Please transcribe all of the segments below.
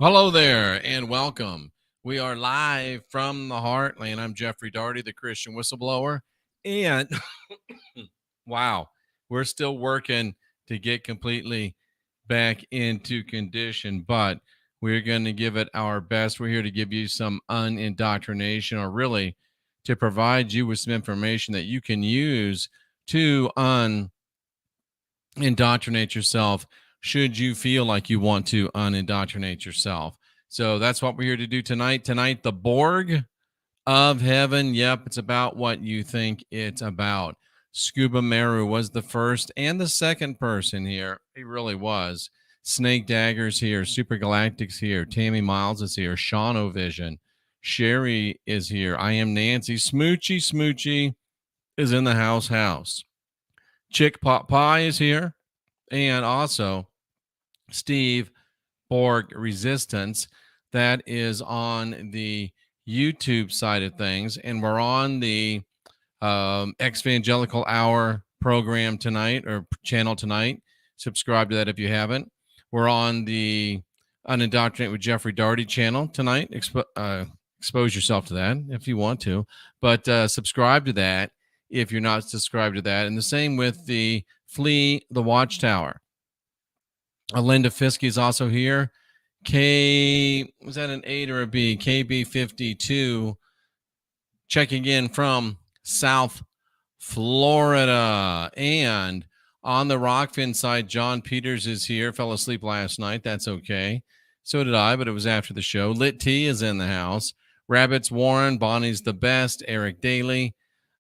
Hello there and welcome. We are live from the Heartland. I'm Jeffrey Daugherty, the Christian whistleblower. And wow, we're still working to get completely back into condition, but we're going to give it our best. We're here to give you some unindoctrination, or really to provide you with some information that you can use to indoctrinate yourself should you feel like you want to unindoctrinate yourself. So that's what we're here to do tonight. Tonight, the Borg of Heaven. Yep, it's about what you think it's about. Scuba Meru was the first and the second person here. He really was. Snake Dagger's here. Super Galactic's here. Tammy Miles is here. Sean O'Vision. Sherry is here. I am Nancy. Smoochy is in the house. Chick Pot Pie is here. And also Steve Borg Resistance. That is on the YouTube side of things. And we're on the Evangelical Hour program tonight, or channel tonight. Subscribe to that if you haven't. We're on the Unindoctrinate with Jeffrey Daugherty channel tonight. Expose yourself to that if you want to. But subscribe to that if you're not subscribed to that. And the same with the Flee the Watchtower. Linda Fiske is also here. Was that an 8 or a B? KB52 checking in from South Florida. And on the Rockfin side, John Peters is here. Fell asleep last night. That's okay. So did I, but it was after the show. Lit T is in the house. Rabbits Warren, Bonnie's the best. Eric Daly.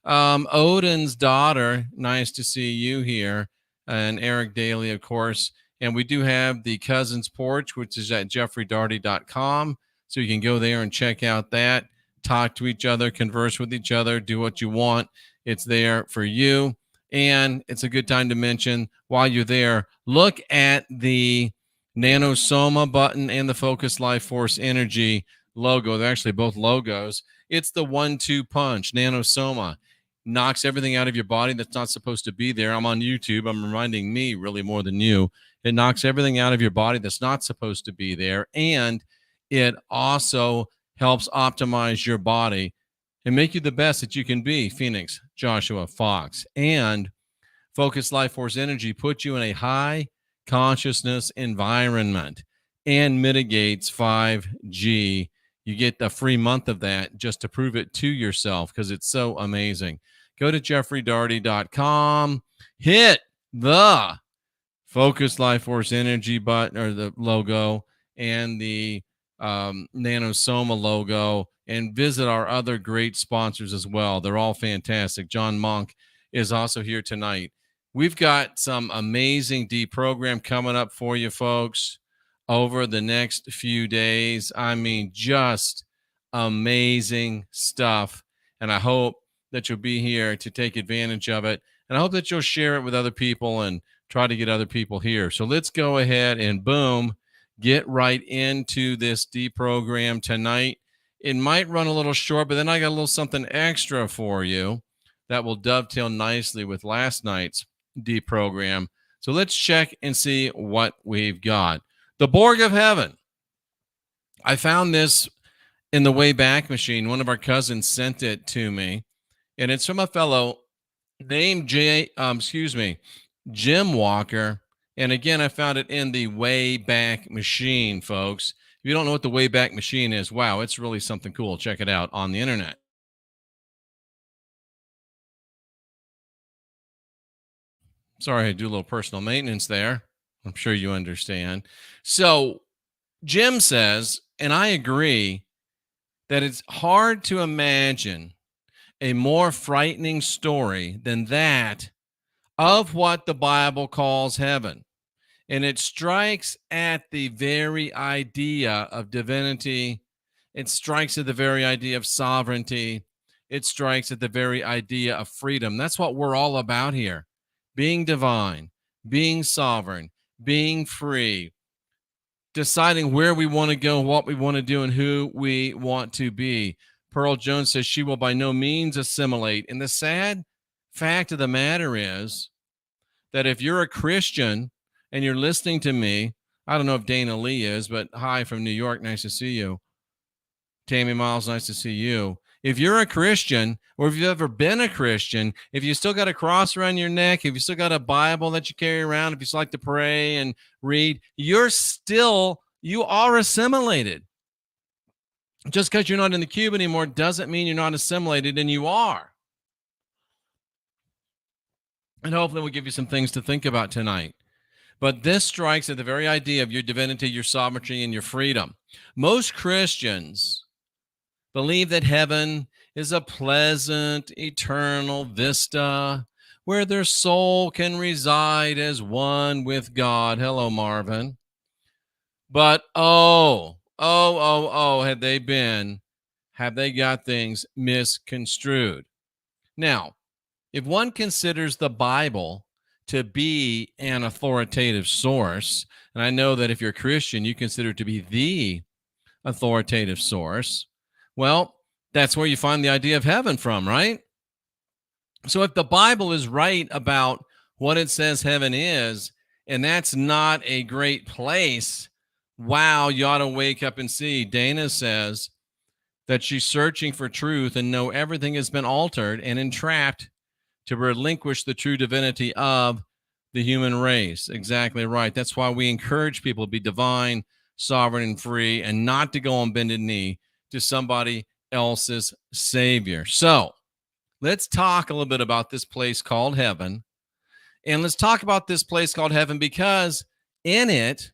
Odin's daughter, nice to see you here. And Eric Daly, of course. And we do have the Cousins Porch, which is at jeffreydaugherty.com. So you can go there and check out that, talk to each other, converse with each other, do what you want. It's there for you. And it's a good time to mention, while you're there, look at the Nanosoma button and the Focus Life Force Energy logo. They're actually both logos. It's the 1-2 punch. Nanosoma knocks everything out of your body that's not supposed to be there. I'm on YouTube. I'm reminding me really more than you. It knocks everything out of your body that's not supposed to be there. And it also helps optimize your body and make you the best that you can be. Phoenix, Joshua, Fox. And Focus Life Force Energy puts you in a high consciousness environment and mitigates 5G. You get a free month of that just to prove it to yourself because it's so amazing. Go to jeffreydaugherty.com, hit the Focus Life Force Energy button, or the logo, and the Nanosoma logo, and visit our other great sponsors as well. They're all fantastic. John Monk is also here tonight. We've got some amazing deprogram coming up for you folks over the next few days. I mean, just amazing stuff. And I hope that you'll be here to take advantage of it. And I hope that you'll share it with other people and try to get other people here. So let's go ahead and boom, get right into this deprogram tonight. It might run a little short, but then I got a little something extra for you that will dovetail nicely with last night's deprogram. So let's check and see what we've got. The Borg of Heaven. I found this in the Wayback Machine. One of our cousins sent it to me, and it's from a fellow named Jim Walker. And again, I found it in the Wayback Machine, folks. If you don't know what the Wayback Machine is, wow, it's really something cool. Check it out on the internet. Sorry, I do a little personal maintenance there. I'm sure you understand. So Jim says, and I agree, that it's hard to imagine a more frightening story than that of what the Bible calls heaven. And it strikes at the very idea of divinity. It strikes at the very idea of sovereignty. It strikes at the very idea of freedom. That's what we're all about here. Being divine, being sovereign, being free, deciding where we want to go, what we want to do, and who we want to be. Pearl Jones says she will by no means assimilate. And the sad fact of the matter is that if you're a Christian and you're listening to me, I don't know if Dana Lee is, but hi from New York. Nice to see you. Tammy Miles, nice to see you. If you're a Christian, or if you've ever been a Christian, if you still got a cross around your neck, if you still got a Bible that you carry around, if you still like to pray and read, you are assimilated. Just because you're not in the cube anymore doesn't mean you're not assimilated, and you are. And hopefully we'll give you some things to think about tonight. But this strikes at the very idea of your divinity, your sovereignty, and your freedom. Most Christians believe that heaven is a pleasant, eternal vista where their soul can reside as one with God. Hello, Marvin. But have they got things misconstrued? Now, if one considers the Bible to be an authoritative source, and I know that if you're a Christian, you consider it to be the authoritative source, well, that's where you find the idea of heaven from, right? So if the Bible is right about what it says heaven is, and that's not a great place, wow, you ought to wake up and see. Dana says that she's searching for truth and know everything has been altered and entrapped to relinquish the true divinity of the human race. Exactly right. That's why we encourage people to be divine, sovereign, and free, and not to go on bended knee to somebody else's savior. So let's talk a little bit about this place called heaven. And let's talk about this place called heaven because in it,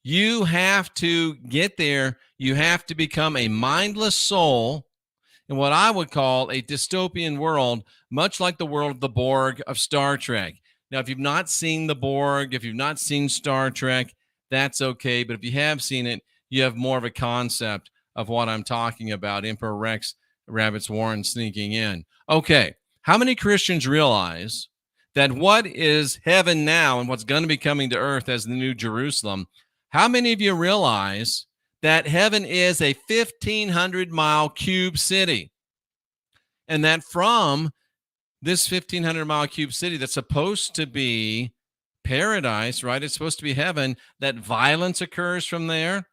you have to get there. You have to become a mindless soul in what I would call a dystopian world, much like the world of the Borg of Star Trek. Now, if you've not seen the Borg, if you've not seen Star Trek, that's okay. But if you have seen it, you have more of a concept of what I'm talking about. Emperor Rex, Rabbit's Warren sneaking in. Okay, how many Christians realize that what is heaven now and what's going to be coming to earth as the New Jerusalem, how many of you realize that heaven is a 1,500-mile cube city? And that from this 1,500-mile cube city that's supposed to be paradise, right? It's supposed to be heaven, that violence occurs from there,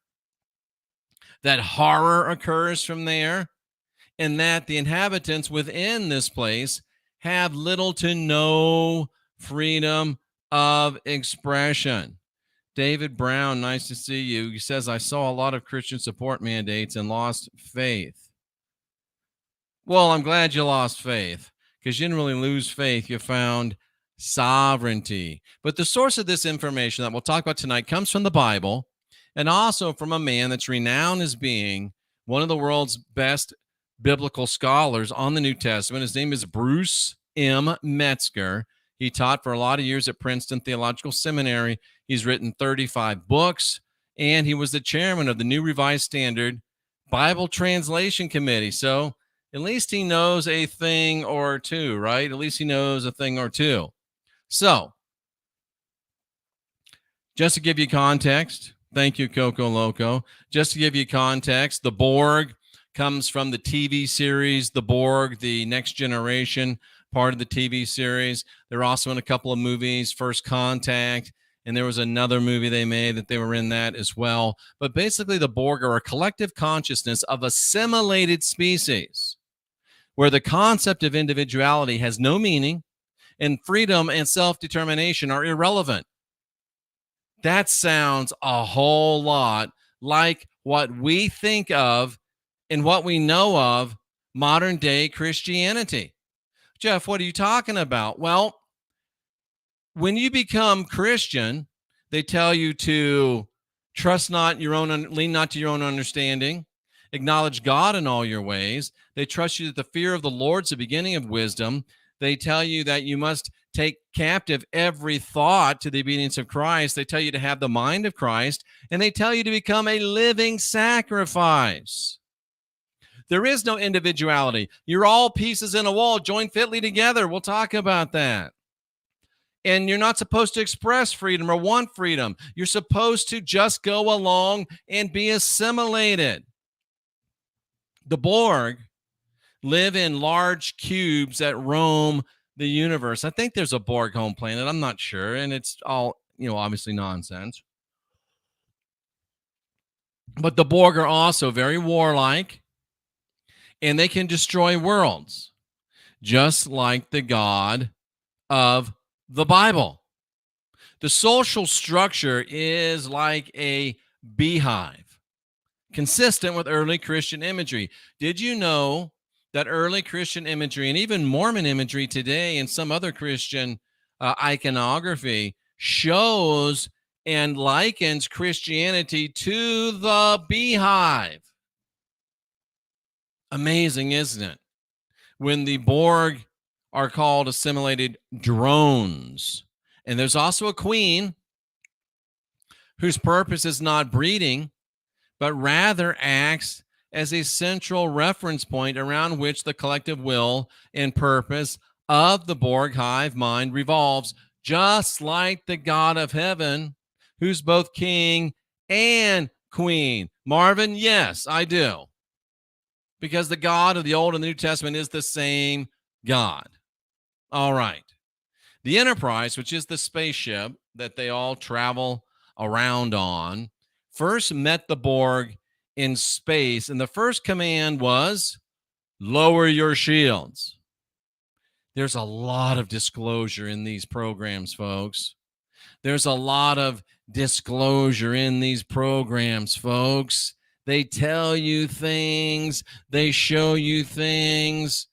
that horror occurs from there, and that the inhabitants within this place have little to no freedom of expression. David Brown, nice to see you. He says, I saw a lot of Christian support mandates and lost faith. Well, I'm glad you lost faith because you didn't really lose faith. You found sovereignty. But the source of this information that we'll talk about tonight comes from the Bible and also from a man that's renowned as being one of the world's best biblical scholars on the New Testament. His name is Bruce M. Metzger. He taught for a lot of years at Princeton Theological Seminary. He's written 35 books, and he was the chairman of the New Revised Standard Bible Translation Committee. So at least he knows a thing or two, right? At least he knows a thing or two. So just to give you context, thank you, Coco Loco. Just to give you context, the Borg comes from the TV series, The Borg, the Next Generation part of the TV series. They're also in a couple of movies, First Contact, and there was another movie they made that they were in that as well. But basically, the Borg are a collective consciousness of assimilated species where the concept of individuality has no meaning and freedom and self-determination are irrelevant. That sounds a whole lot like what we think of and what we know of modern day Christianity. Jeff, what are you talking about? Well, when you become Christian, they tell you to trust not your own, lean not to your own understanding, acknowledge God in all your ways. They trust you that the fear of the Lord is the beginning of wisdom. They tell you that you must take captive every thought to the obedience of Christ. They tell you to have the mind of Christ, and they tell you to become a living sacrifice. There is no individuality. You're all pieces in a wall joined fitly together. We'll talk about that. And you're not supposed to express freedom or want freedom. You're supposed to just go along and be assimilated. The Borg live in large cubes that roam the universe. I think there's a Borg home planet. I'm not sure. And it's all, obviously nonsense. But the Borg are also very warlike, and they can destroy worlds, just like the God of the Bible. The social structure is like a beehive, consistent with early Christian imagery. Did you know that early Christian imagery and even Mormon imagery today and some other Christian iconography shows and likens Christianity to the beehive? Amazing, isn't it? When the Borg are called assimilated drones. And there's also a queen whose purpose is not breeding, but rather acts as a central reference point around which the collective will and purpose of the Borg hive mind revolves, just like the God of heaven, who's both king and queen. Marvin, yes, I do. Because the God of the Old and the New Testament is the same God. All right. The Enterprise, which is the spaceship that they all travel around on, first met the Borg in space, and the first command was lower your shields. There's a lot of disclosure in these programs, folks. There's a lot of disclosure in these programs, folks. They tell you things, they show you things,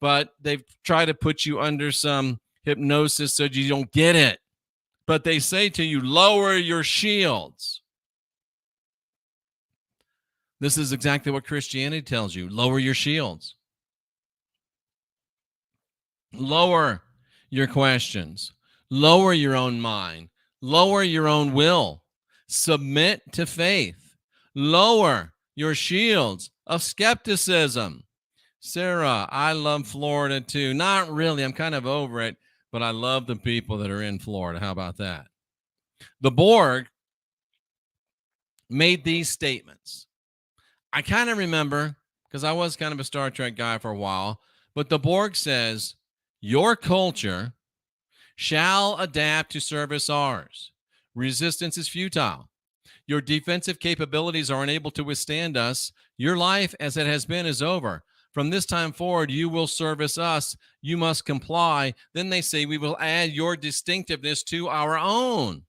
but they've tried to put you under some hypnosis so you don't get it. But they say to you, lower your shields. This is exactly what Christianity tells you. Lower your shields. Lower your questions. Lower your own mind. Lower your own will. Submit to faith. Lower your shields of skepticism. Sarah, I love Florida too. Not really. I'm kind of over it, but I love the people that are in Florida. How about that? The Borg made these statements. I kind of remember, because I was kind of a Star Trek guy for a while, but the Borg says, your culture shall adapt to service ours. Resistance is futile. Your defensive capabilities are unable to withstand us. Your life as it has been is over. From this time forward, you will service us. You must comply. Then they say, we will add your distinctiveness to our own.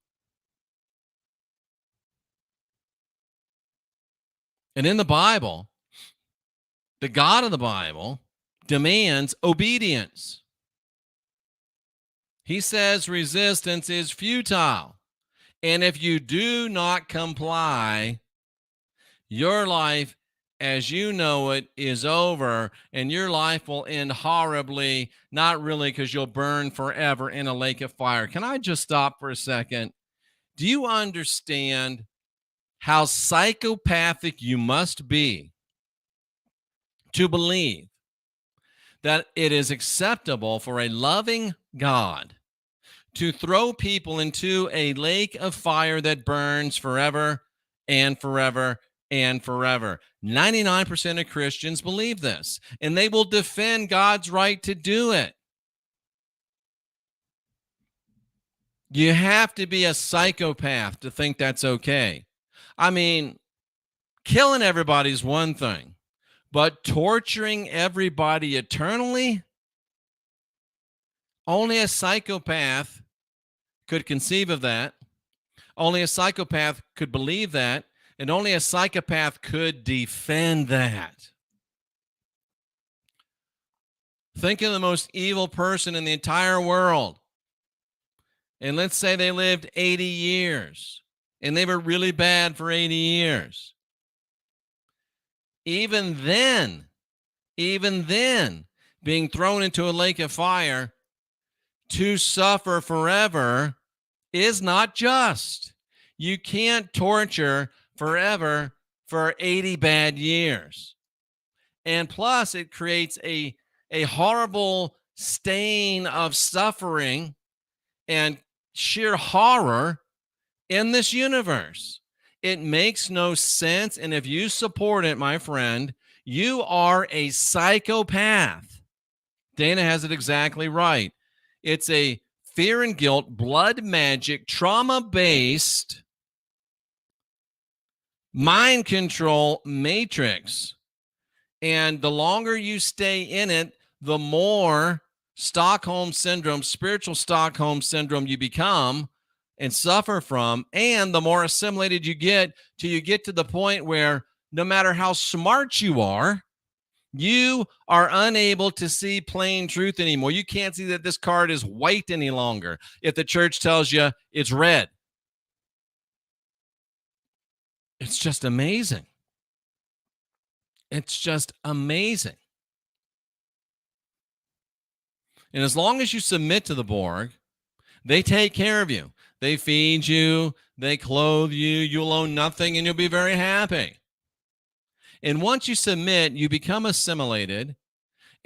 And in the Bible, the God of the Bible demands obedience. He says resistance is futile. And if you do not comply, your life as you know it is over, and your life will end horribly, not really, because you'll burn forever in a lake of fire. Can I just stop for a second? Do you understand how psychopathic you must be to believe that it is acceptable for a loving God to throw people into a lake of fire that burns forever and forever and forever? 99% of Christians believe this, and they will defend God's right to do it. You have to be a psychopath to think that's okay. I mean, killing everybody is one thing, but torturing everybody eternally, only a psychopath could conceive of that. Only a psychopath could believe that, and only a psychopath could defend that. Think of the most evil person in the entire world. And let's say they lived 80 years, and they were really bad for 80 years. Even then, being thrown into a lake of fire to suffer forever is not just. You can't torture forever for 80 bad years. And plus, it creates a horrible stain of suffering and sheer horror in this universe. It makes no sense. And if you support it, my friend, you are a psychopath. Dana has it exactly right. It's a fear and guilt, blood magic, trauma-based mind control matrix. And the longer you stay in it, the more Stockholm syndrome, spiritual Stockholm syndrome you become and suffer from, and the more assimilated you get till you get to the point where no matter how smart you are unable to see plain truth anymore. You can't see that this card is white any longer if the church tells you it's red. It's just amazing. It's just amazing. And as long as you submit to the Borg, they take care of you. They feed you, they clothe you, you'll own nothing, and you'll be very happy. And once you submit, you become assimilated,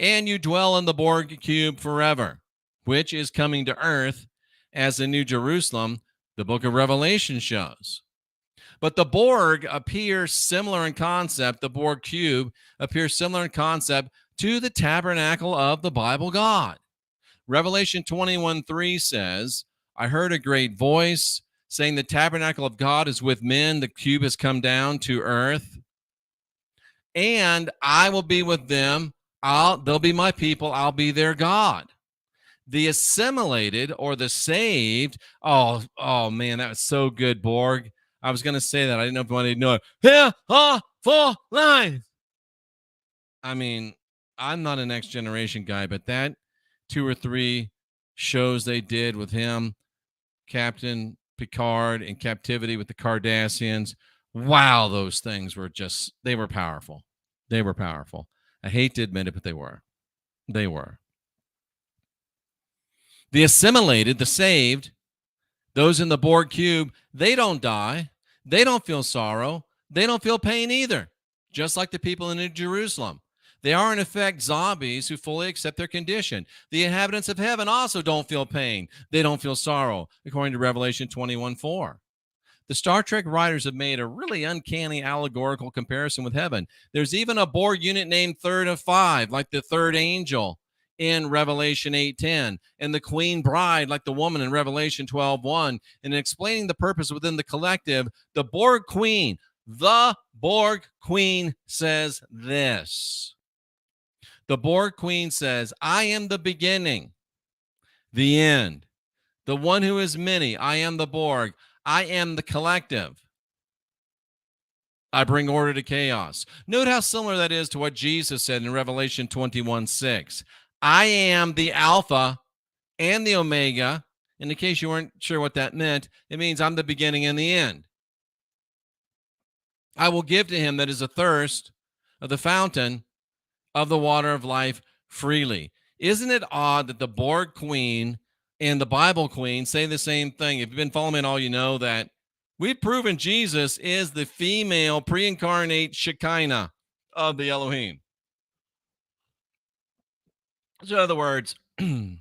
and you dwell in the Borg cube forever, which is coming to Earth as the New Jerusalem, the book of Revelation shows. But the Borg appears similar in concept, the Borg cube appears similar in concept to the tabernacle of the Bible God. Revelation 21:3 says, I heard a great voice saying the tabernacle of God is with men. The cube has come down to earth. And I will be with them. They'll be my people. I'll be their God. The assimilated or the saved. Oh man, that was so good, Borg. I was going to say that. I didn't know if you wanted to know it. Here are 4 lines. I mean, I'm not a Next Generation guy, but that 2 or 3 shows they did with him, Captain Picard in captivity with the Cardassians. Wow, those things were they were powerful. They were powerful. I hate to admit it, but they were. They were. The assimilated, the saved, those in the Borg cube, they don't die. They don't feel sorrow. They don't feel pain either, just like the people in New Jerusalem. They are, in effect, zombies who fully accept their condition. The inhabitants of heaven also don't feel pain. They don't feel sorrow, according to Revelation 21:4. The Star Trek writers have made a really uncanny allegorical comparison with heaven. There's even a Borg unit named Third of Five, like the third angel in Revelation 8:10, and the Queen Bride, like the woman in Revelation 12:1. And in explaining the purpose within the collective, the Borg Queen says this. The Borg Queen says, I am the beginning, the end, the one who is many. I am the Borg. I am the collective. I bring order to chaos. Note how similar that is to what Jesus said in Revelation 21:6. I am the Alpha and the Omega. And in case you weren't sure what that meant, it means I'm the beginning and the end. I will give to him that is athirst of the fountain of the water of life freely. Isn't it odd that the Borg Queen and the Bible Queen say the same thing? If you've been following me at all, you know that we've proven Jesus is the female pre-incarnate Shekinah of the Elohim. So in other words, the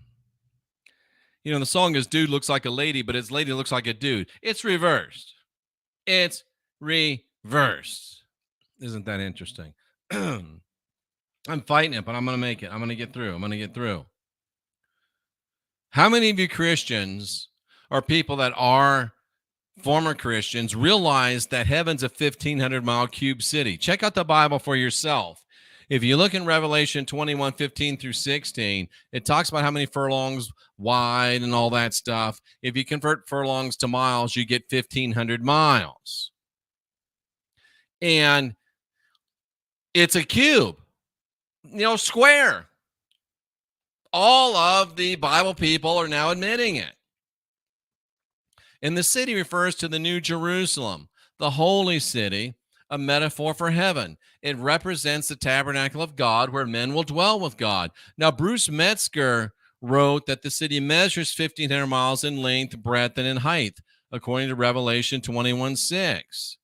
song is Dude Looks Like a Lady, but it's Lady Looks Like a Dude. It's reversed. It's reversed. Isn't that interesting? I'm fighting it, but I'm going to make it. I'm going to get through. How many of you Christians or people that are former Christians realize that heaven's a 1,500-mile cube city? Check out the Bible for yourself. If you look in Revelation 21:15-16, it talks about how many furlongs wide and all that stuff. If you convert furlongs to miles, you get 1,500 miles. And it's a cube. Square. All of the Bible people are now admitting it. And the city refers to the New Jerusalem, the holy city, a metaphor for heaven. It represents the tabernacle of God where men will dwell with God. Now, Bruce Metzger wrote that the city measures 1,500 miles in length, breadth, and in height, according to Revelation 21:6.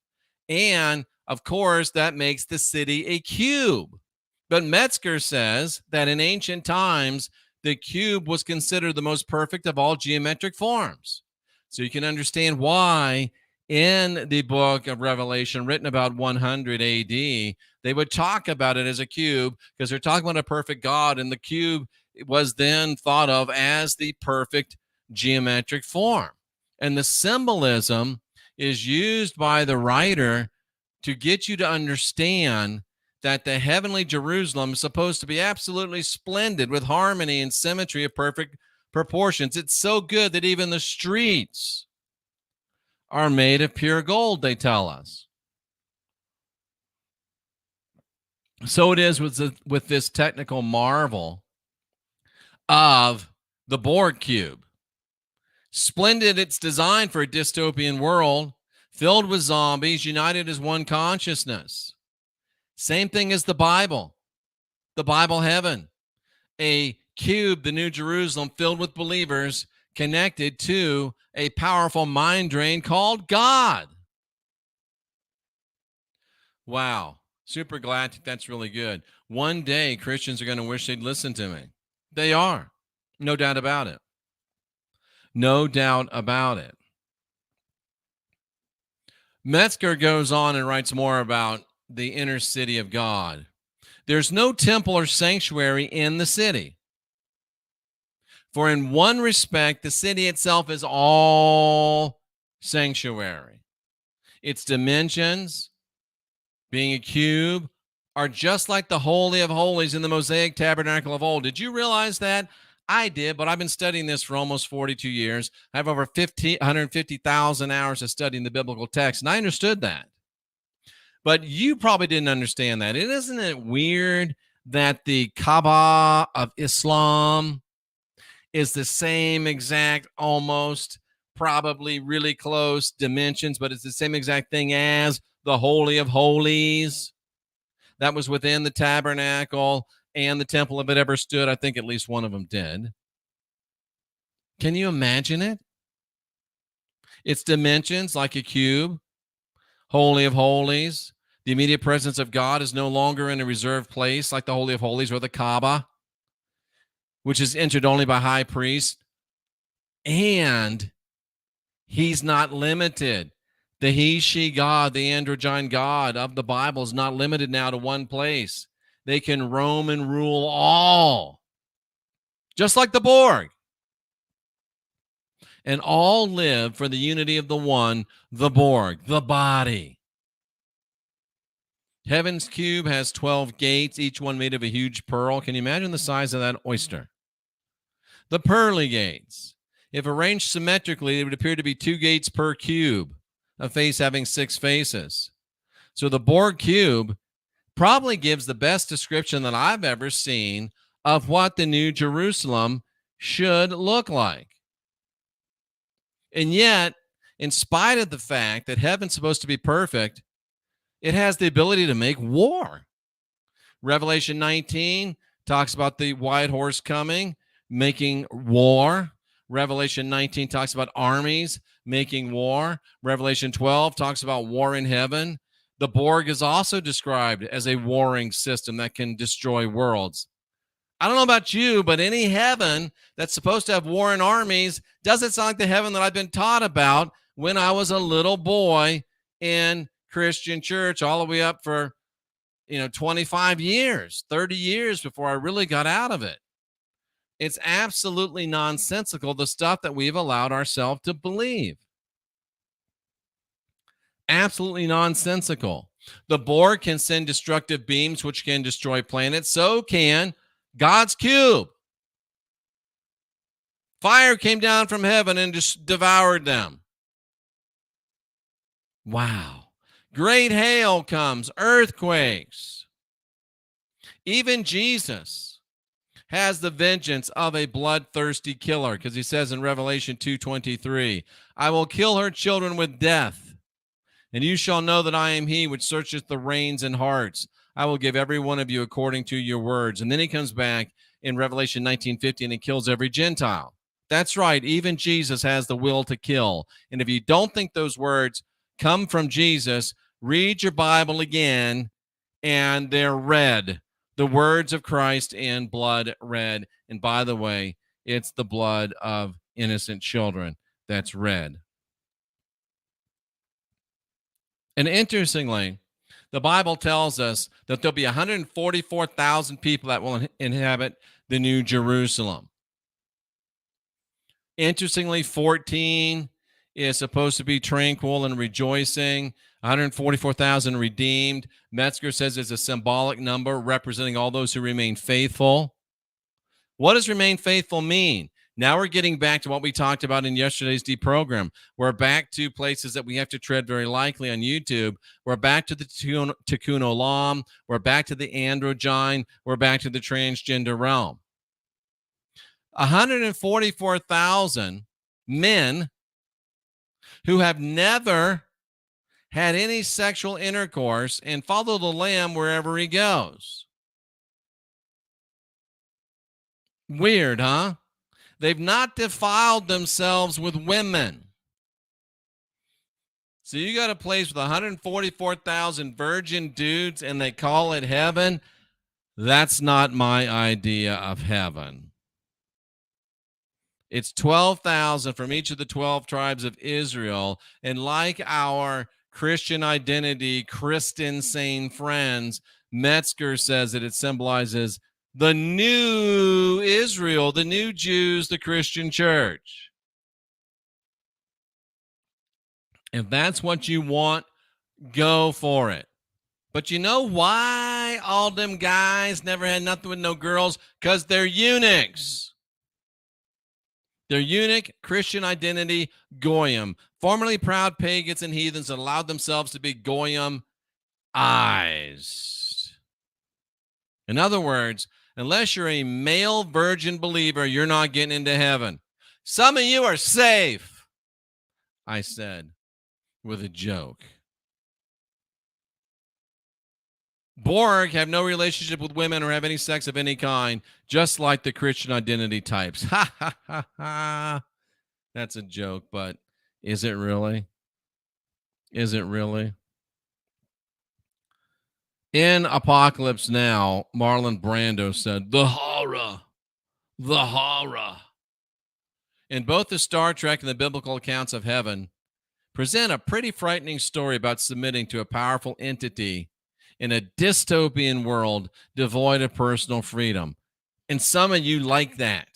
And, of course, that makes the city a cube. But Metzger says that in ancient times, the cube was considered the most perfect of all geometric forms. So you can understand why in the book of Revelation, written about 100 AD, they would talk about it as a cube because they're talking about a perfect God, and the cube was then thought of as the perfect geometric form. And the symbolism is used by the writer to get you to understand that the heavenly Jerusalem is supposed to be absolutely splendid with harmony and symmetry of perfect proportions. It's so good that even the streets are made of pure gold, they tell us. So it is with this technical marvel of the Borg cube. Splendid its design for a dystopian world filled with zombies united as one consciousness. Same thing as the Bible heaven. A cube, the New Jerusalem, filled with believers connected to a powerful mind drain called God. Wow. Super galactic. That's really good. One day, Christians are going to wish they'd listen to me. They are. No doubt about it. No doubt about it. Metzger goes on and writes more about the inner city of God. There's no temple or sanctuary in the city. For in one respect, the city itself is all sanctuary. Its dimensions, being a cube, are just like the Holy of Holies in the Mosaic tabernacle of old. Did you realize that? I did, but I've been studying this for almost 42 years. I have over 150,000 hours of studying the biblical text, and I understood that. But you probably didn't understand that. Isn't it weird that the Kaaba of Islam is the same exact, almost, probably really close dimensions, but it's the same exact thing as the Holy of Holies that was within the tabernacle and the temple, if it ever stood? I think at least one of them did. Can you imagine it? Its dimensions like a cube, Holy of Holies. The immediate presence of God is no longer in a reserved place like the Holy of Holies or the Kaaba, which is entered only by high priests. And he's not limited. The he, she God, the androgyne God of the Bible is not limited now to one place. They can roam and rule all, just like the Borg. And all live for the unity of the one, the Borg, the body. Heaven's cube has 12 gates, each one made of a huge pearl. Can you imagine the size of that oyster? The pearly gates, if arranged symmetrically, it would appear to be 2 gates per cube, a face having 6 faces. So the Borg cube probably gives the best description that I've ever seen of what the New Jerusalem should look like. And yet, in spite of the fact that heaven's supposed to be perfect, it has the ability to make war. Revelation 19 talks about the white horse coming, making war. Revelation 19 talks about armies making war. Revelation 12 talks about war in heaven. The Borg is also described as a warring system that can destroy worlds. I don't know about you, but any heaven that's supposed to have war and armies doesn't sound like the heaven that I've been taught about when I was a little boy in Christian church, all the way up for 25 years, 30 years before I really got out of it. It's absolutely nonsensical, the stuff that we've allowed ourselves to believe. Absolutely nonsensical. The Borg can send destructive beams which can destroy planets. So can God's cube. Fire came down from heaven and just devoured them. Wow. Great hail comes, earthquakes. Even Jesus has the vengeance of a bloodthirsty killer, because he says in Revelation 2:23, I will kill her children with death, and you shall know that I am he which searcheth the reins and hearts. I will give every one of you according to your words. And then he comes back in Revelation 19:50 and he kills every Gentile. That's right. Even Jesus has the will to kill. And if you don't think those words come from Jesus, read your Bible again, and they're red. The words of Christ in blood red. And by the way, it's the blood of innocent children that's red. And interestingly, the Bible tells us that there'll be 144,000 people that will inhabit the New Jerusalem. Interestingly, 14 is supposed to be tranquil and rejoicing. 144,000 redeemed. Metzger says it's a symbolic number representing all those who remain faithful. What does remain faithful mean? Now we're getting back to what we talked about in yesterday's deprogram. We're back to places that we have to tread very likely on YouTube. We're back to the Tikkun Olam. We're back to the androgyne. We're back to the transgender realm. 144,000 men who have never had any sexual intercourse and follow the Lamb wherever he goes. Weird, huh? They've not defiled themselves with women. So you got a place with 144,000 virgin dudes and they call it heaven? That's not my idea of heaven. It's 12,000 from each of the 12 tribes of Israel. And like our Christian identity, Christian sane friends, Metzger says that it symbolizes the new Israel, the new Jews, the Christian church. If that's what you want, go for it. But you know why all them guys never had nothing with no girls? Because they're eunuchs. They're eunuch, Christian identity, goyim. Formerly proud pagans and heathens that allowed themselves to be goyim eyes. In other words, unless you're a male virgin believer, you're not getting into heaven. Some of you are safe, I said with a joke. Borg have no relationship with women or have any sex of any kind, just like the Christian identity types. Ha, ha, ha, ha. That's a joke, but is it really? Is it really? In Apocalypse Now, Marlon Brando said, the horror. And both the Star Trek and the biblical accounts of heaven present a pretty frightening story about submitting to a powerful entity in a dystopian world devoid of personal freedom. And some of you like that.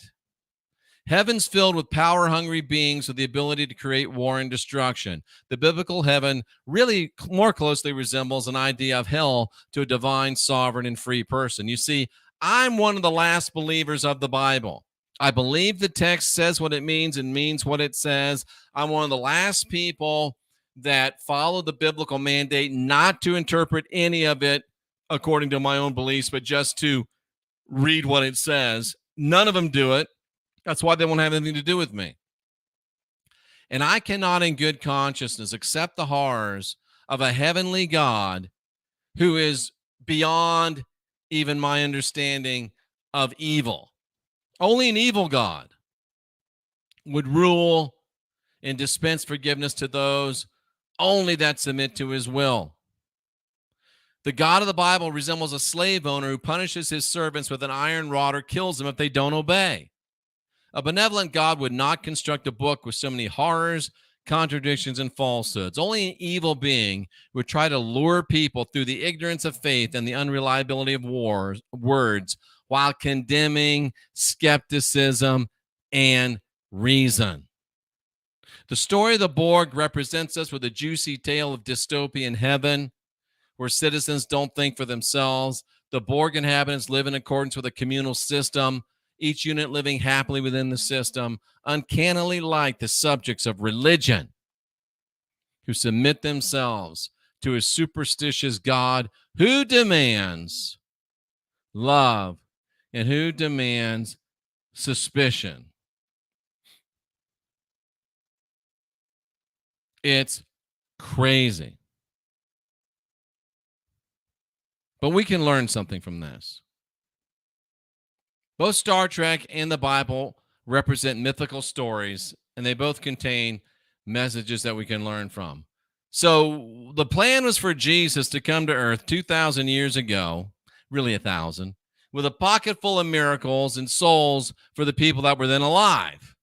Heaven's filled with power-hungry beings with the ability to create war and destruction. The biblical heaven really more closely resembles an idea of hell to a divine, sovereign, and free person. You see, I'm one of the last believers of the Bible. I believe the text says what it means and means what it says. I'm one of the last people that follow the biblical mandate not to interpret any of it according to my own beliefs, but just to read what it says. None of them do it. That's why they won't have anything to do with me. And I cannot in good consciousness accept the horrors of a heavenly God who is beyond even my understanding of evil. Only an evil God would rule and dispense forgiveness to those only that submit to his will. The God of the Bible resembles a slave owner who punishes his servants with an iron rod or kills them if they don't obey. A benevolent God would not construct a book with so many horrors, contradictions, and falsehoods. Only an evil being would try to lure people through the ignorance of faith and the unreliability of words while condemning skepticism and reason. The story of the Borg represents us with a juicy tale of dystopian heaven where citizens don't think for themselves. The Borg inhabitants live in accordance with a communal system, each unit living happily within the system, uncannily like the subjects of religion who submit themselves to a superstitious God who demands love and who demands suspicion. It's crazy. But we can learn something from this. Both Star Trek and the Bible represent mythical stories, and they both contain messages that we can learn from. So the plan was for Jesus to come to Earth 2,000 years ago, really 1,000, with a pocket full of miracles and souls for the people that were then alive.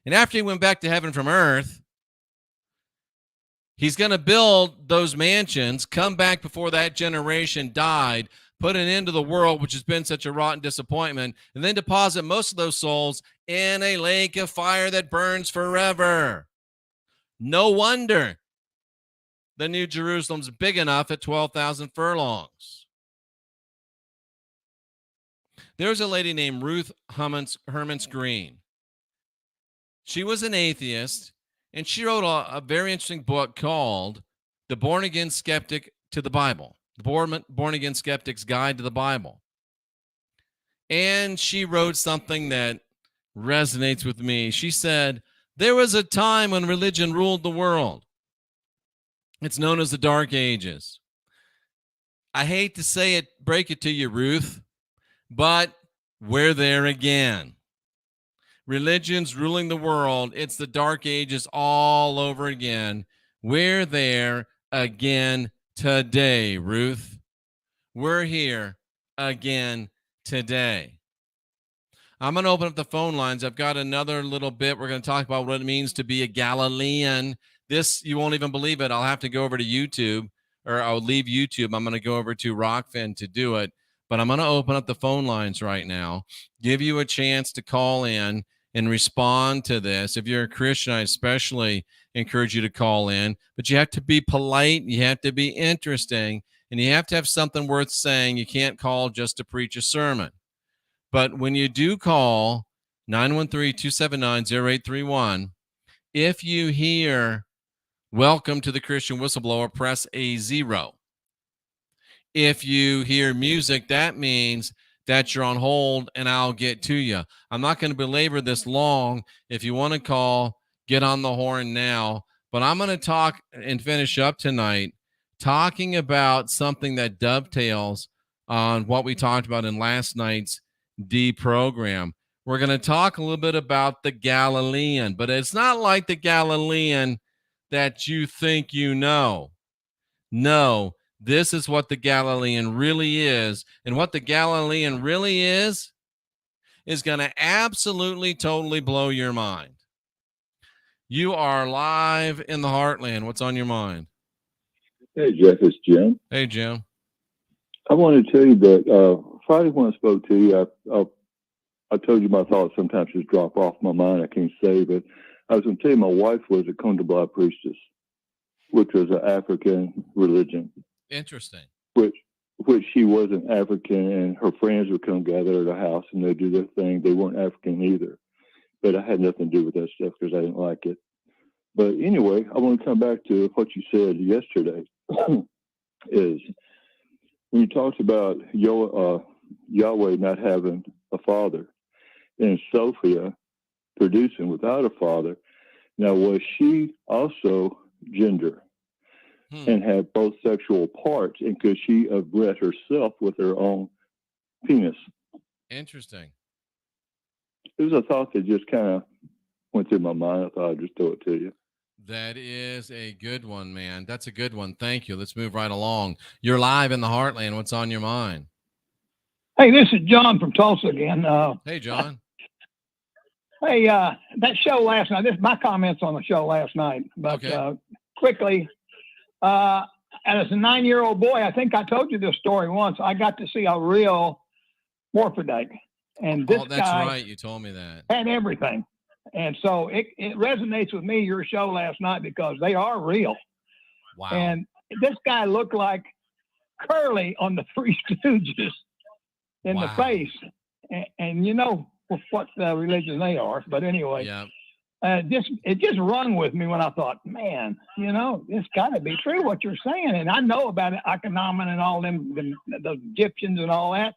And after he went back to heaven from Earth, he's going to build those mansions, come back before that generation died, put an end to the world, which has been such a rotten disappointment, and then deposit most of those souls in a lake of fire that burns forever. No wonder the New Jerusalem's big enough at 12,000 furlongs. There's a lady named Ruth Hermans Green. She was an atheist, and she wrote a very interesting book called The Born-Again Skeptic to the Bible, The Born-Again Skeptic's Guide to the Bible. And she wrote something that resonates with me. She said, there was a time when religion ruled the world. It's known as the Dark Ages. I hate to say it, break it to you, Ruth, but we're there again. Religion's ruling the world. It's the Dark Ages all over again. We're there again today, Ruth. We're here again today. I'm going to open up the phone lines. I've got another little bit. We're going to talk about what it means to be a Galilean. This, you won't even believe it. I'll have to go over to YouTube, or I'll leave YouTube. I'm going to go over to Rockfin to do it. But I'm going to open up the phone lines right now, give you a chance to call in and respond to this. If you're a Christian, I especially encourage you to call in. But you have to be polite. You have to be interesting. And you have to have something worth saying. You can't call just to preach a sermon. But when you do call 913-279-0831, if you hear welcome to the Christian Whistleblower, press a 0. If you hear music, that means that you're on hold and I'll get to you. I'm not going to belabor this long. If you want to call, get on the horn now. But I'm going to talk and finish up tonight talking about something that dovetails on what we talked about in last night's deprogram. We're going to talk a little bit about the Galilean, but it's not like the Galilean that you think you know. No, this is what the Galilean really is. And what the Galilean really is going to absolutely, totally blow your mind. You are live in the Heartland. What's on your mind? Hey, Jeff, it's Jim. Hey, Jim. I want to tell you that Friday when I spoke to you, I told you my thoughts sometimes just drop off my mind. I can't say, but I was going to tell you my wife was a Kundalini priestess, which was an African religion. Interesting. Which she wasn't African, and her friends would come gather at her house and they'd do their thing. They weren't African either. But I had nothing to do with that stuff because I didn't like it. But anyway, I want to come back to what you said yesterday. Is when you talked about Yahweh not having a father and Sophia producing without a father. Now, was she also gender and had both sexual parts, and could she have bred herself with her own penis? Interesting. It was a thought that just kind of went through my mind. I thought I'd just throw it to you. That is a good one, man. That's a good one. Thank you. Let's move right along. You're live in the Heartland. What's on your mind? Hey, this is John from Tulsa again. Hey, John. Hey, that show last night, this is my comments on the show last night. But okay. Quickly, as a 9-year-old boy, I think I told you this story once. I got to see a real morphodite. And this that's guy right. You told me that. Had everything. And so it resonates with me, your show last night, because they are real. Wow. And this guy looked like Curly on the Three Stooges in the face. And you know what religion they are. But anyway, yeah. It just rung with me when I thought, man, you know, it's got to be true what you're saying. And I know about Akhenaten and all them, the Egyptians and all that.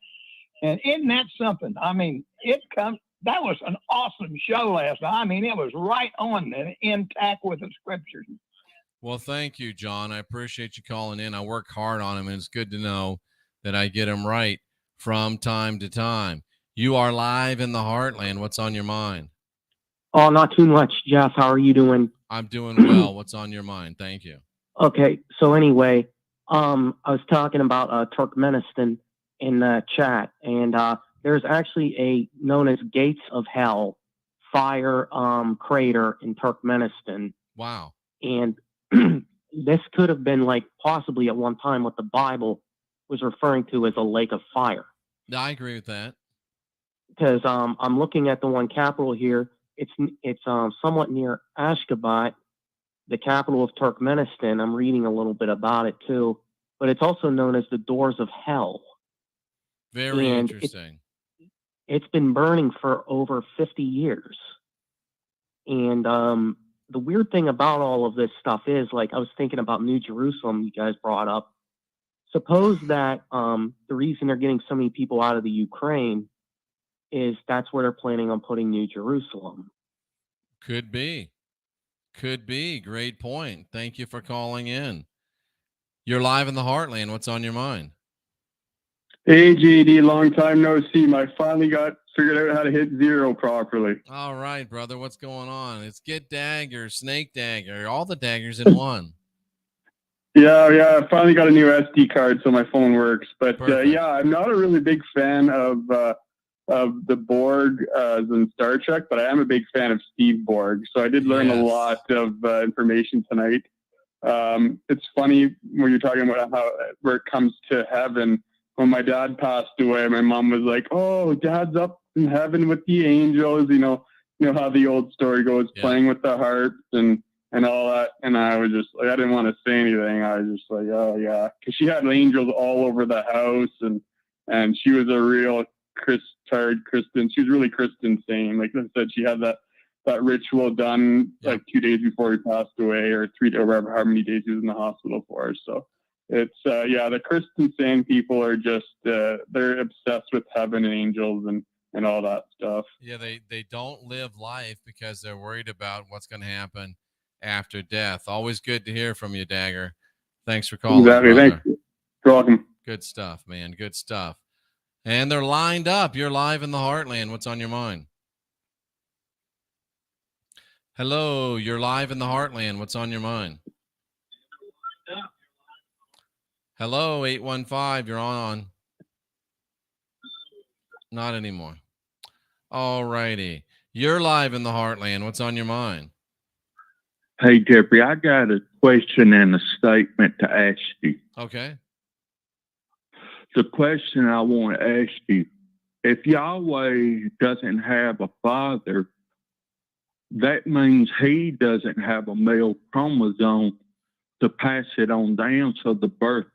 And isn't that something? I mean, that was an awesome show last night. I mean, it was right on and intact with the scriptures. Well, thank you, John. I appreciate you calling in. I work hard on them, and it's good to know that I get them right from time to time. You are live in the Heartland. What's on your mind? Oh, not too much, Jeff. How are you doing? I'm doing well. What's on your mind? Thank you. Okay. So anyway, I was talking about Turkmenistan in the chat, and there's actually known as Gates of Hell fire crater in Turkmenistan. Wow. And this could have been like possibly at one time what the Bible was referring to as a lake of fire. I agree with that. Because I'm looking at the one capital here. It's somewhat near Ashgabat, the capital of Turkmenistan. I'm reading a little bit about it too, but it's also known as the Doors of Hell. Very And interesting. It's been burning for over 50 years. And the weird thing about all of this stuff is, like, I was thinking about New Jerusalem you guys brought up. Suppose that the reason they're getting so many people out of the Ukraine is that's where they're planning on putting New Jerusalem. Could be. Could be. Great point. Thank you for calling in. You're live in the Heartland. What's on your mind? Hey, JD, long time no see. I finally got figured out how to hit 0 properly. All right, brother. What's going on? It's Get Dagger, Snake Dagger, all the daggers in one. Yeah, I finally got a new SD card, so my phone works. But Perfect. I'm not a really big fan of the Borg in Star Trek, but I am a big fan of Steve Borg. So I did learn a lot of information tonight. It's funny when you're talking about how where it comes to heaven. When my dad passed away, my mom was like, "Oh, Dad's up in heaven with the angels." You know how the old story goes, playing with the harps and all that. And I was just like, I didn't want to say anything. I was just like, "Oh yeah," because she had angels all over the house, and she was a real tired Kristen. She was really Kristen sane. Like I said, she had that ritual done like 2 days before he passed away, or 3 or whatever, how many days he was in the hospital for. So. It's the Christian sane people are just they're obsessed with heaven and angels and all that stuff. Yeah, they don't live life because they're worried about what's going to happen after death. Always good to hear from you, Dagger. Thanks for calling, Exactly. brother. Thanks. You're welcome. Good stuff, man. Good stuff. And they're lined up. You're live in the Heartland. What's on your mind? Hello, you're live in the Heartland. What's on your mind? Hello, 815. You're on. Not anymore. All righty. You're live in the Heartland. What's on your mind? Hey, Jeffrey, I got a question and a statement to ask you. Okay. The question I want to ask you, if Yahweh doesn't have a father, that means he doesn't have a male chromosome to pass it on down, so the birth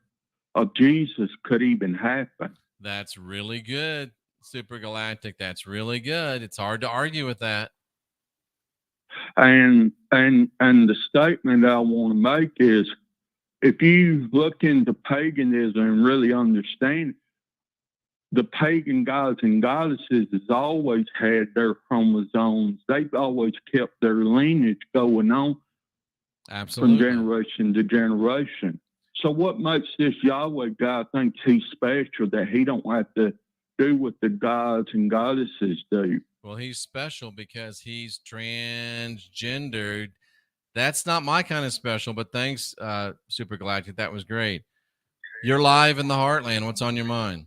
of Jesus could even happen. That's really good, Super Galactic. That's really good. It's hard to argue with that. And the statement I want to make is, if you look into paganism and really understand it, the pagan gods and goddesses has always had their chromosomes. They've always kept their lineage going on. Absolutely. From generation to generation. So what makes this Yahweh guy think he's special, that he don't have to do what the gods and goddesses do? Well, he's special because he's transgendered. That's not my kind of special, but thanks, Super Galactic. That was great. You're live in the Heartland. What's on your mind?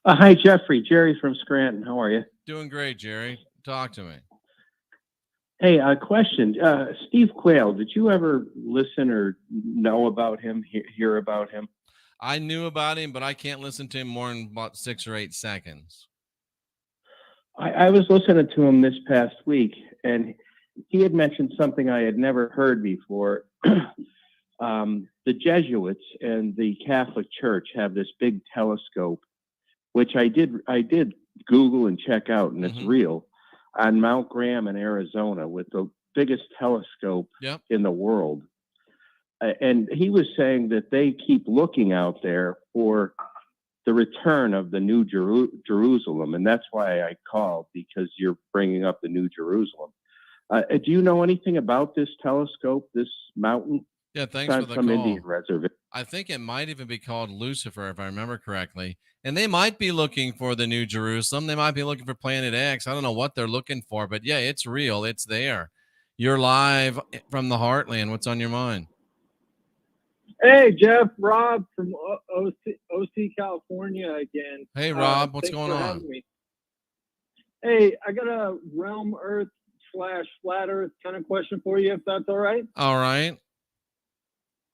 Hi, Jeffrey. Jerry from Scranton. How are you? Doing great, Jerry. Talk to me. Hey, a question. Steve Quayle, did you ever listen or know about him, hear about him? I knew about him, but I can't listen to him more than about 6 or 8 seconds. I was listening to him this past week, and he had mentioned something I had never heard before. The Jesuits and the Catholic Church have this big telescope, which I did Google and check out, and it's real, on Mount Graham in Arizona, with the biggest telescope in the world. And he was saying that they keep looking out there for the return of the New Jerusalem. And that's why I called, because you're bringing up the New Jerusalem. Do you know anything about this telescope, this mountain? Yeah, thanks for the some call. Indian reservation. I think it might even be called Lucifer, if I remember correctly. And they might be looking for the New Jerusalem. They might be looking for Planet X. I don't know what they're looking for, but yeah, it's real. It's there. You're live from the Heartland. What's on your mind? Hey, Jeff, Rob from OC, California again. Hey, Rob, what's going on? Hey, I got a realm Earth / flat Earth kind of question for you, if that's all right. All right.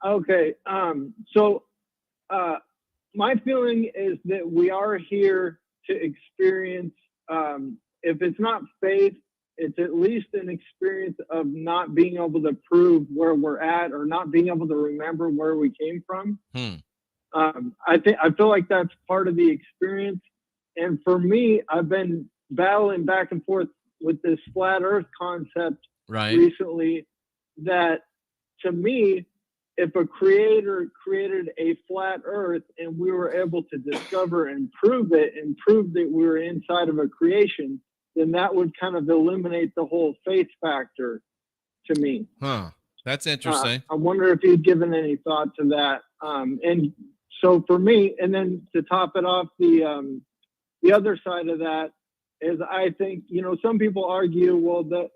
Okay. So my feeling is that we are here to experience, if it's not faith, it's at least an experience of not being able to prove where we're at or not being able to remember where we came from. I feel like that's part of the experience. And for me, I've been battling back and forth with this flat earth concept recently, that to me, if a creator created a flat earth and we were able to discover and prove it and prove that we were inside of a creation, then that would kind of eliminate the whole faith factor to me. That's interesting. I wonder if you'd given any thought to that. And so for me, and then to top it off, the other side of that is, I think, some people argue, well, the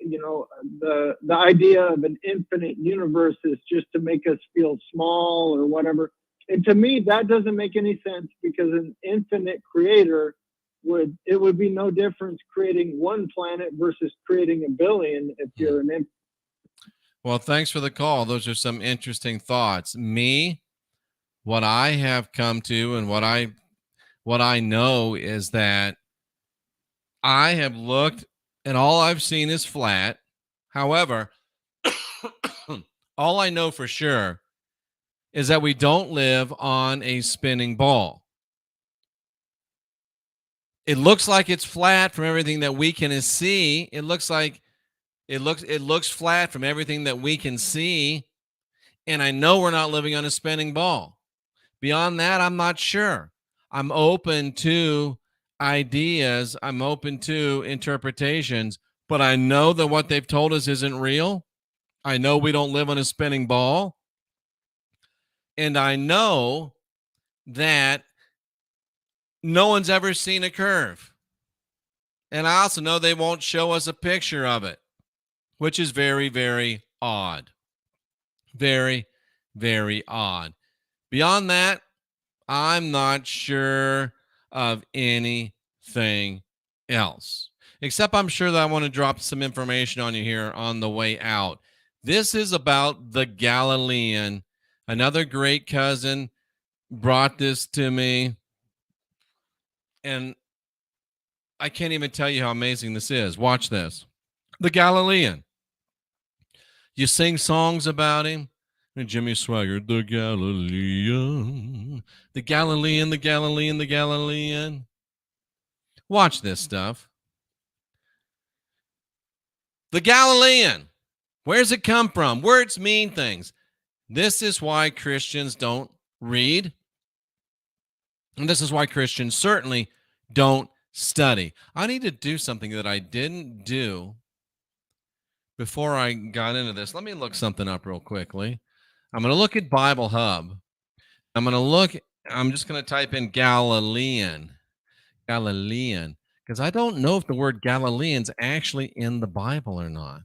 idea of an infinite universe is just to make us feel small or whatever. And to me, that doesn't make any sense, because an infinite creator would be no difference creating one planet versus creating a billion if you're an infinite. Well, thanks for the call. Those are some interesting thoughts. What I have come to and what I know is that I have looked and all I've seen is flat. However, all I know for sure is that we don't live on a spinning ball. It looks like it's flat from everything that we can see. It looks flat from everything that we can see. And I know we're not living on a spinning ball. Beyond that, I'm not sure. I'm open to ideas. I'm open to interpretations, but I know that what they've told us isn't real. I know we don't live on a spinning ball. And I know that no one's ever seen a curve. And I also know they won't show us a picture of it, which is very, very odd. Very, very odd. Beyond that, I'm not sure of anything else, except I'm sure that I want to drop some information on you here on the way out. This is about the Galilean. Another great cousin brought this to me, and I can't even tell you how amazing this is. Watch this. The Galilean. You sing songs about him. And Jimmy Swaggart, the Galilean. The Galilean, the Galilean, the Galilean. Watch this stuff. The Galilean. Where's it come from? Words mean things. This is why Christians don't read. And this is why Christians certainly don't study. I need to do something that I didn't do before I got into this. Let me look something up real quickly. I'm going to look at Bible Hub. I'm just going to type in Galilean, because I don't know if the word Galilean's actually in the Bible or not.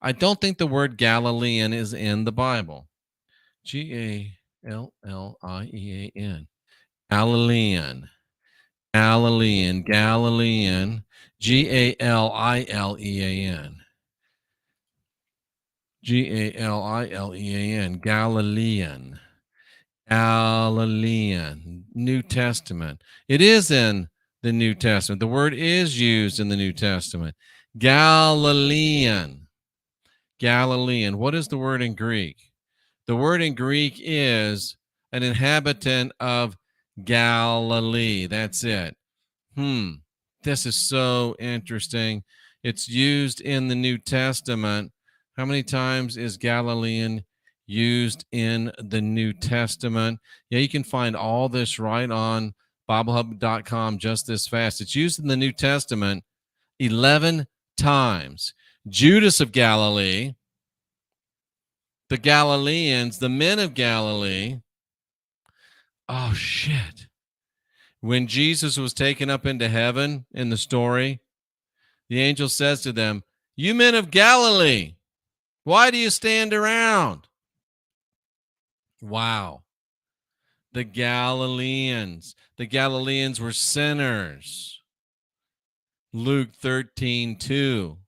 I don't think the word Galilean is in the Bible. Galilean. Galilean. Galilean. Galilean. Galilean. Galilean. Galilean. Galilean. New Testament. It is in the New Testament. The word is used in the New Testament. Galilean. Galilean. What is the word in Greek? The word in Greek is an inhabitant of Galilee. That's it. This is so interesting. It's used in the New Testament. How many times is Galilean used in the New Testament? Yeah, you can find all this right on BibleHub.com just this fast. It's used in the New Testament 11 times. Judas of Galilee, the Galileans, the men of Galilee. Oh, shit. When Jesus was taken up into heaven in the story, the angel says to them, "You men of Galilee, why do you stand around?" Wow. The Galileans were sinners. Luke 13:2.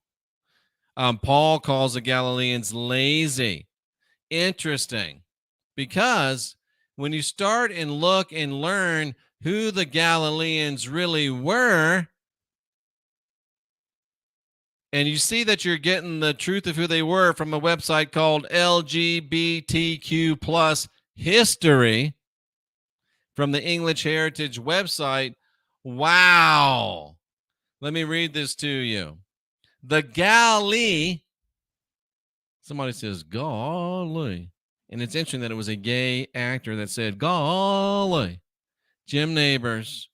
Paul calls the Galileans lazy. Interesting, because when you start and look and learn who the Galileans really were, And you see that you're getting the truth of who they were from a website called LGBTQ plus history from the English Heritage website. Wow. Let me read this to you. The Galley. Somebody says, golly. And it's interesting that it was a gay actor that said, golly. Jim Neighbors,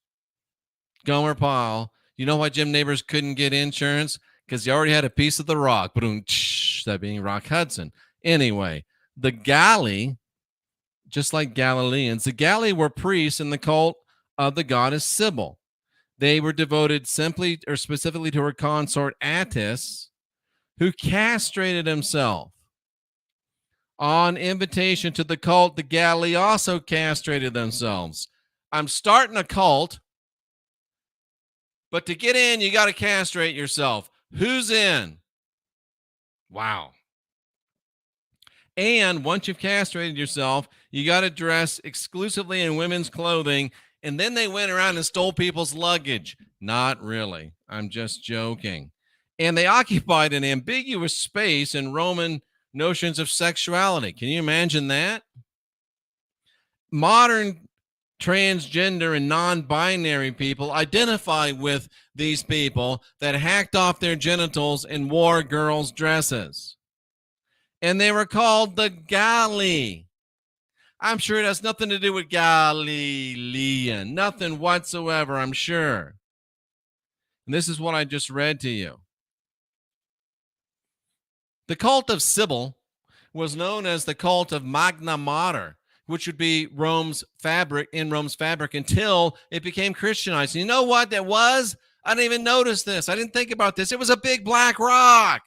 Gomer Pyle. You know why Jim Neighbors couldn't get insurance? Because he already had a piece of the rock. That being Rock Hudson. Anyway, the Galley, just like Galileans, the Galley were priests in the cult of the goddess Sybil. They were devoted simply or specifically to her consort Attis, who castrated himself. On invitation to the cult, the Galley also castrated themselves. I'm starting a cult, but to get in, you got to castrate yourself. Who's in? Wow. And once you've castrated yourself, you got to dress exclusively in women's clothing. And then they went around and stole people's luggage. Not really. I'm just joking. And they occupied an ambiguous space in Roman notions of sexuality. Can you imagine that? Modern transgender and non-binary people identify with these people that hacked off their genitals and wore girls' dresses. And they were called the Galley. I'm sure it has nothing to do with Galilean. Nothing whatsoever, I'm sure. And this is what I just read to you. The cult of Sybil was known as the cult of Magna Mater, which would be Rome's fabric until it became Christianized. And you know what that was? I didn't even notice this. I didn't think about this. It was a big black rock.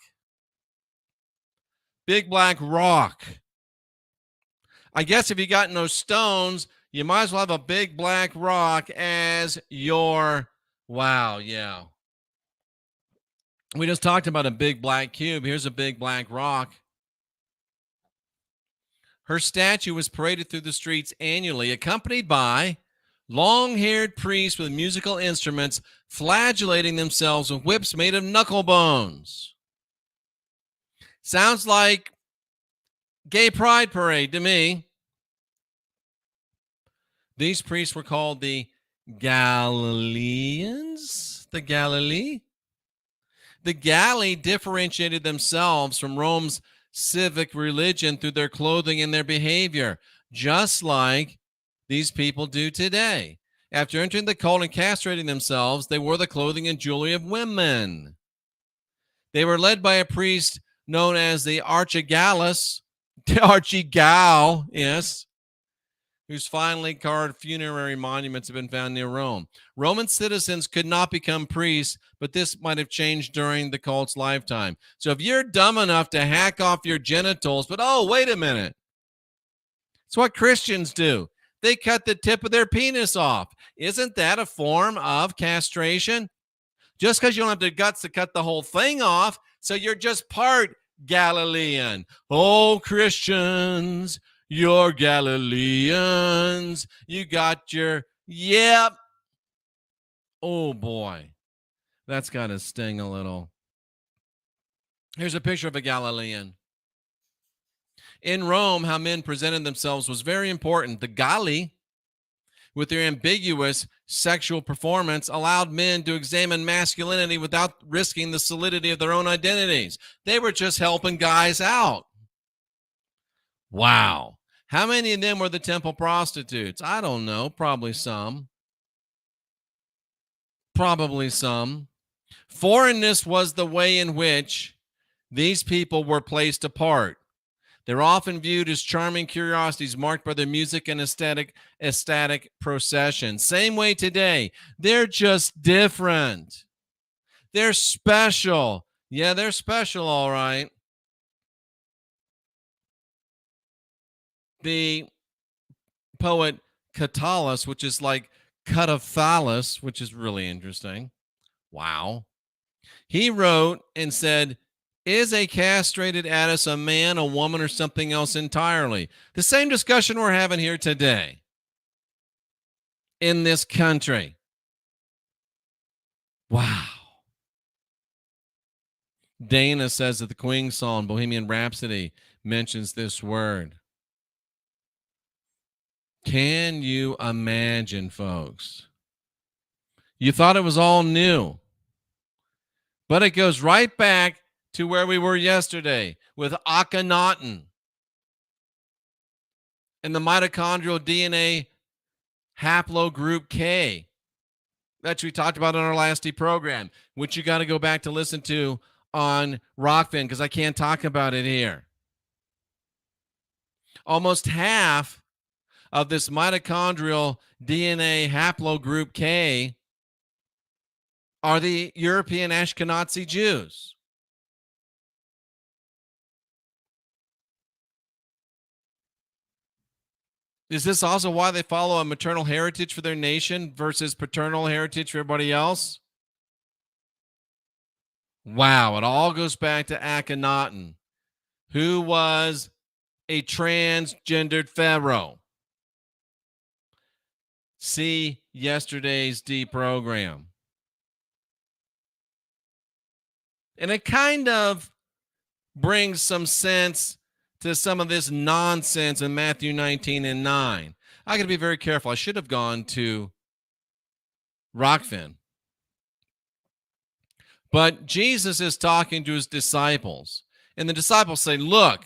Big black rock. I guess if you got no stones, you might as well have a big black rock as your, wow, yeah. We just talked about a big black cube. Here's a big black rock. Her statue was paraded through the streets annually, accompanied by long-haired priests with musical instruments flagellating themselves with whips made of knuckle bones. Sounds like gay pride parade to me. These priests were called the Galileans. The Galilee. The Galley differentiated themselves from Rome's civic religion through their clothing and their behavior, just like these people do today. After entering the cult and castrating themselves, they wore the clothing and jewelry of women. They were led by a priest known as the Archigallus, Archigal, yes, whose finely carved funerary monuments have been found near Rome. Roman citizens could not become priests, but this might have changed during the cult's lifetime. So if you're dumb enough to hack off your genitals, but oh, wait a minute. It's what Christians do. They cut the tip of their penis off. Isn't that a form of castration? Just because you don't have the guts to cut the whole thing off, so you're just part Galilean. Oh, Christians, you're Galileans. You got your, yep. Oh, boy. That's got to sting a little. Here's a picture of a Galilean. In Rome, how men presented themselves was very important. The Galli, with their ambiguous sexual performance, allowed men to examine masculinity without risking the solidity of their own identities. They were just helping guys out. Wow. How many of them were the temple prostitutes? I don't know. Probably some. Probably some. Foreignness was the way in which these people were placed apart. They're often viewed as charming curiosities marked by their music and ecstatic procession. Same way today. They're just different. They're special. Yeah, they're special, all right. The poet Catullus, which is like cut of phallus, which is really interesting. Wow. He wrote and said, is a castrated Attis a man, a woman, or something else entirely? The same discussion we're having here today in this country. Wow. Dana says that the Queen song, Bohemian Rhapsody, mentions this word. Can you imagine, folks? You thought it was all new, but it goes right back to where we were yesterday with Akhenaten and the mitochondrial DNA haplogroup K that we talked about on our last program, which you got to go back to listen to on Rockfin because I can't talk about it here. Almost half of this mitochondrial DNA haplogroup K are the European Ashkenazi Jews. Is this also why they follow a maternal heritage for their nation versus paternal heritage for everybody else? Wow, it all goes back to Akhenaten, who was a transgendered pharaoh. See yesterday's program. And it kind of brings some sense to some of this nonsense in Matthew 19:9. I got to be very careful. I should have gone to Rockfin. But Jesus is talking to his disciples. And the disciples say, look,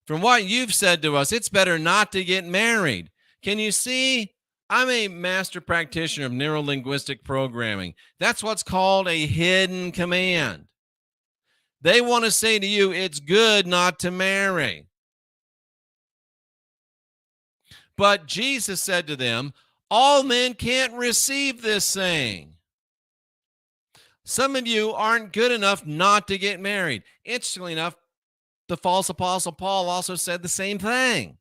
from what you've said to us, it's better not to get married. Can you see? I'm a master practitioner of neuro-linguistic programming. That's what's called a hidden command. They want to say to you, it's good not to marry. But Jesus said to them, all men can't receive this saying. Some of you aren't good enough not to get married. Interestingly enough, the false apostle Paul also said the same thing.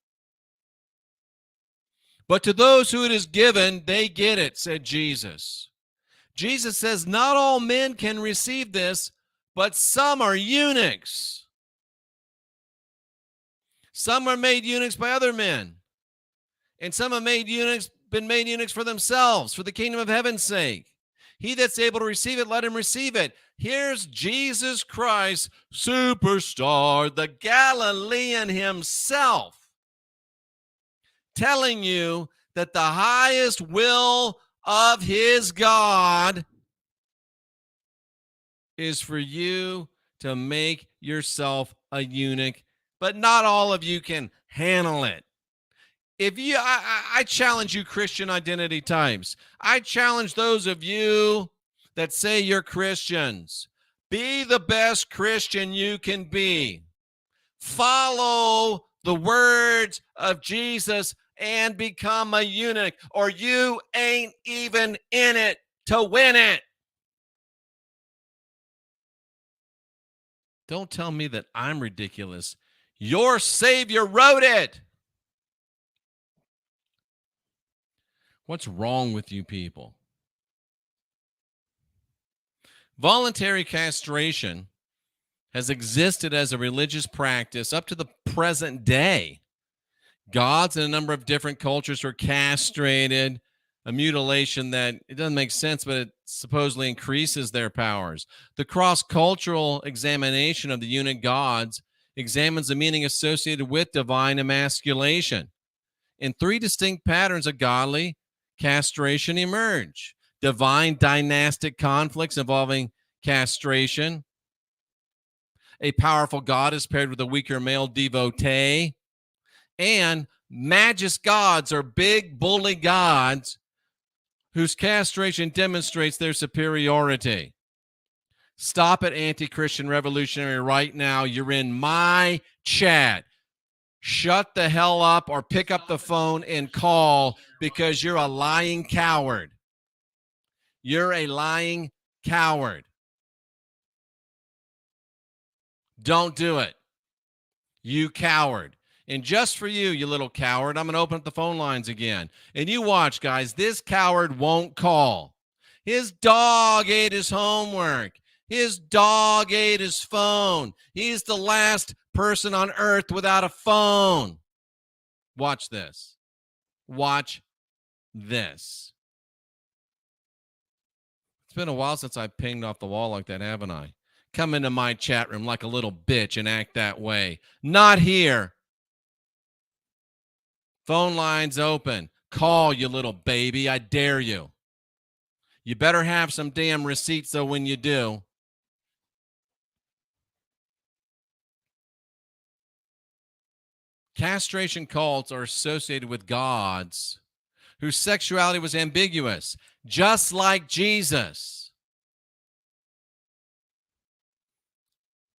But to those who it is given, they get it, said Jesus. Jesus says not all men can receive this, but some are eunuchs. Some are made eunuchs by other men. And some have been made eunuchs for themselves, for the kingdom of heaven's sake. He that's able to receive it, let him receive it. Here's Jesus Christ, superstar, the Galilean himself, telling you that the highest will of his God is for you to make yourself a eunuch, but not all of you can handle it. If you, I challenge you Christian identity types. I challenge those of you that say you're Christians. Be the best Christian you can be. Follow the words of Jesus and become a eunuch, or you ain't even in it to win it. Don't tell me that I'm ridiculous. Your Savior wrote it. What's wrong with you people? Voluntary castration has existed as a religious practice up to the present day. Gods in a number of different cultures are castrated, a mutilation that it doesn't make sense, but it supposedly increases their powers. The cross-cultural examination of the eunuch gods examines the meaning associated with divine emasculation. In three distinct patterns of godly castration emerge. Divine dynastic conflicts involving castration. A powerful god is paired with a weaker male devotee. And magus gods are big bully gods whose castration demonstrates their superiority. Stop it, anti-Christian revolutionary, right now. You're in my chat. Shut the hell up or pick up the phone and call because you're a lying coward. You're a lying coward. Don't do it. You coward. And just for you, you little coward, I'm going to open up the phone lines again. And you watch, guys. This coward won't call. His dog ate his homework. His dog ate his phone. He's the last person on earth without a phone. Watch this. Watch this. It's been a while since I pinged off the wall like that, haven't I? come into my chat room like a little bitch and act that way. Not here. Phone lines open. Call, you little baby. I dare you. You better have some damn receipts, though, when you do. Castration cults are associated with gods whose sexuality was ambiguous, just like Jesus.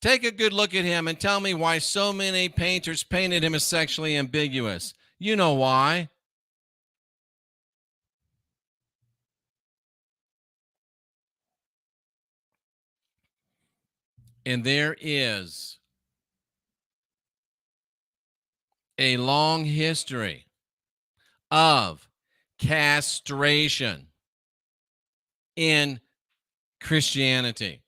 Take a good look at him and tell me why so many painters painted him as sexually ambiguous. You know why. And there is a long history of castration in Christianity.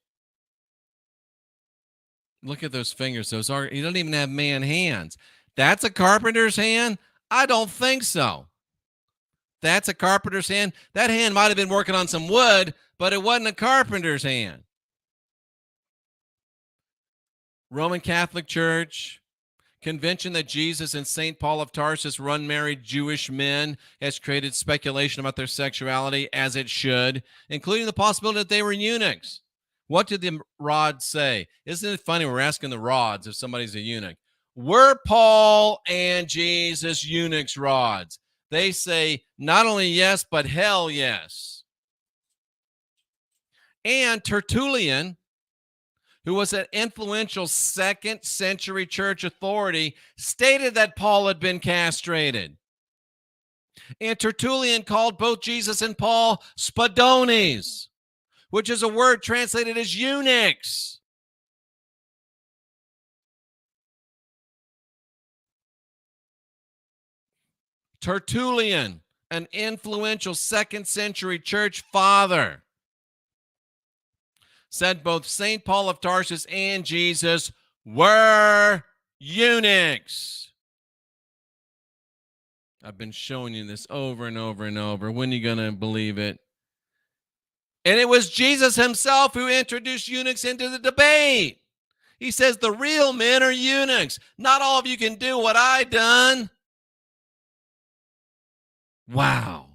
Look at those fingers. He doesn't even have man hands. That's a carpenter's hand? I don't think so. That's a carpenter's hand. That hand might have been working on some wood, but it wasn't a carpenter's hand. Roman Catholic Church, convention that Jesus and St. Paul of Tarsus were unmarried Jewish men has created speculation about their sexuality, as it should, including the possibility that they were eunuchs. What did the rods say? Isn't it funny? We're asking the rods if somebody's a eunuch. Were Paul and Jesus eunuchs, rods? They say not only yes, but hell yes. And Tertullian, who was an influential 2nd century church authority, stated that Paul had been castrated. And Tertullian called both Jesus and Paul spadones, which is a word translated as eunuchs. Tertullian, an influential 2nd century church father, said both St. Paul of Tarsus and Jesus were eunuchs. I've been showing you this over and over and over. When are you going to believe it? And it was Jesus himself who introduced eunuchs into the debate. He says the real men are eunuchs. Not all of you can do what I done. Wow.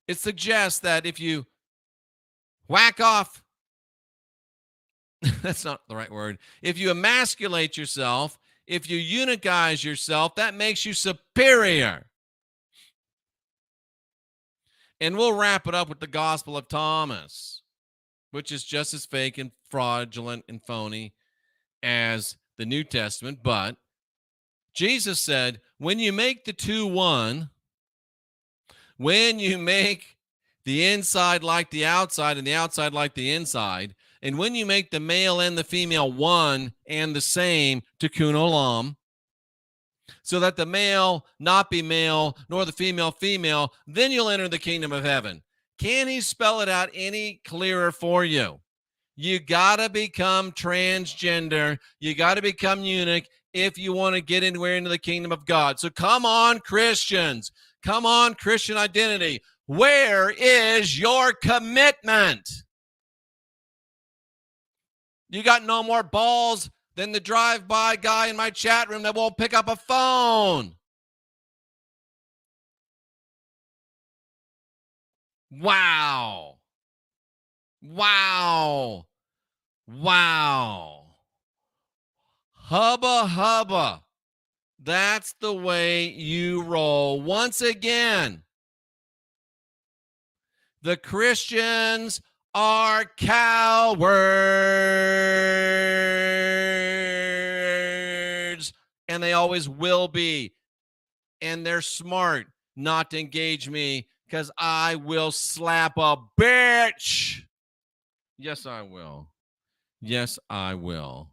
It suggests that if you whack off, that's not the right word. If you emasculate yourself, if you eunuchize yourself, that makes you superior. And we'll wrap it up with the Gospel of Thomas, which is just as fake and fraudulent and phony as the New Testament. But Jesus said, when you make the two one, when you make the inside like the outside and the outside like the inside, and when you make the male and the female one and the same, tikkun olam, so that the male not be male, nor the female female, then you'll enter the kingdom of heaven. Can he spell it out any clearer for you? You got to become transgender. You got to become eunuch if you want to get anywhere into the kingdom of God. So come on, Christians. Come on, Christian identity. Where is your commitment? You got no more balls than the drive-by guy in my chat room that won't pick up a phone. Wow. Wow. Wow. Hubba hubba. That's the way you roll. Once again, the Christians are cowards, and they always will be. And they're smart not to engage me because I will slap a bitch. Yes, I will. Yes, I will.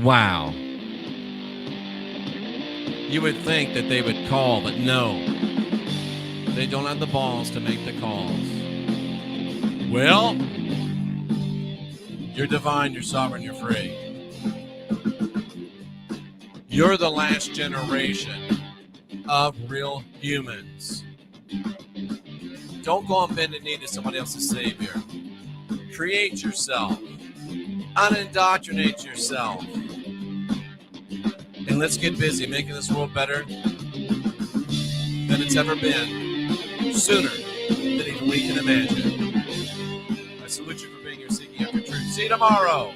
Wow. You would think that they would call, but no. They don't have the balls to make the calls. Well, you're divine, you're sovereign, you're free. You're the last generation of real humans. Don't go on bended knee to somebody else's savior. Create yourself. Unindoctrinate yourself. And let's get busy making this world better than it's ever been, sooner than even we can imagine. I salute you for being here, seeking after truth. See you tomorrow.